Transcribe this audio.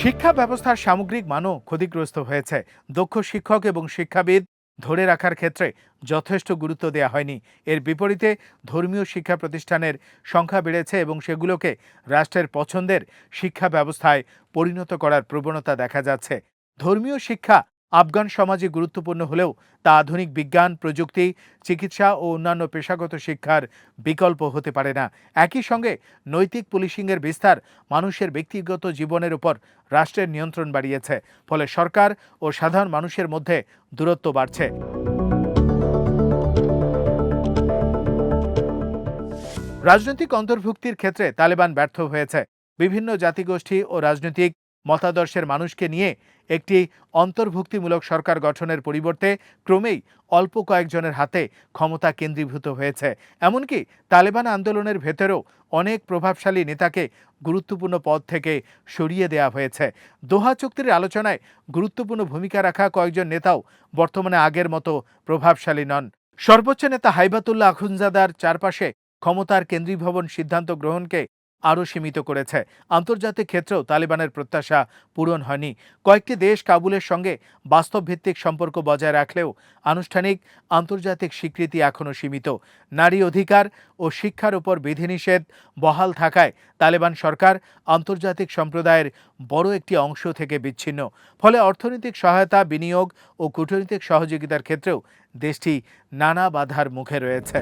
শিক্ষা ব্যবস্থার সামগ্রিক মানও ক্ষতিগ্রস্ত হয়েছে। দক্ষ শিক্ষক এবং শিক্ষাবিদ ধরে রাখার ক্ষেত্রে যথেষ্ট গুরুত্ব দেওয়া হয়নি। এর বিপরীতে ধর্মীয় শিক্ষা প্রতিষ্ঠানের সংখ্যা বেড়েছে এবং সেগুলোকে রাষ্ট্রের পছন্দের শিক্ষা ব্যবস্থায় পরিণত করার প্রবণতা দেখা যাচ্ছে। ধর্মীয় শিক্ষা আফগান সমাজে গুরুত্বপূর্ণ হলেও তা আধুনিক বিজ্ঞান, প্রযুক্তি, চিকিৎসা ও অন্যান্য পেশাগত শিক্ষার বিকল্প হতে পারে না। একই সঙ্গে নৈতিক পুলিশিংয়ের বিস্তার মানুষের ব্যক্তিগত জীবনের উপর রাষ্ট্রের নিয়ন্ত্রণ বাড়িয়েছে। ফলে সরকার ও সাধারণ মানুষের মধ্যে দূরত্ব বাড়ছে। রাজনৈতিক অন্তর্ভুক্তির ক্ষেত্রে তালেবান ব্যর্থ হয়েছে। বিভিন্ন জাতিগোষ্ঠী ও রাজনৈতিক মতাদর্শের মানুষকে নিয়ে একটি অন্তর্ভুক্তিমূলক সরকার গঠনের পরিবর্তে ক্রমেই অল্প কয়েকজনের হাতে ক্ষমতা কেন্দ্রীভূত হয়েছে। এমনকি তালেবান আন্দোলনের ভেতরেও অনেক প্রভাবশালী নেতাকে গুরুত্বপূর্ণ পদ থেকে সরিয়ে দেওয়া হয়েছে। দোহা চুক্তির আলোচনায় গুরুত্বপূর্ণ ভূমিকা রাখা কয়েকজন নেতাও বর্তমানে আগের মতো প্রভাবশালী নন। সর্বোচ্চ নেতা হাইবাতুল্লাহ আখুনজাদার চারপাশে ক্ষমতার কেন্দ্রীভবন সিদ্ধান্ত গ্রহণকে আরও সীমিত করেছে। আন্তর্জাতিক ক্ষেত্রেও তালেবানের প্রত্যাশা পূরণ হয়নি। কয়েকটি দেশ কাবুলের সঙ্গে বাস্তবভিত্তিক সম্পর্ক বজায় রাখলেও আনুষ্ঠানিক আন্তর্জাতিক স্বীকৃতি এখনও সীমিত। নারী অধিকার ও শিক্ষার উপর বিধিনিষেধ বহাল থাকায় তালেবান সরকার আন্তর্জাতিক সম্প্রদায়ের বড় একটি অংশ থেকে বিচ্ছিন্ন। ফলে অর্থনৈতিক সহায়তা, বিনিয়োগ ও কূটনৈতিক সহযোগিতার ক্ষেত্রেও দেশটি নানা বাধার মুখে রয়েছে।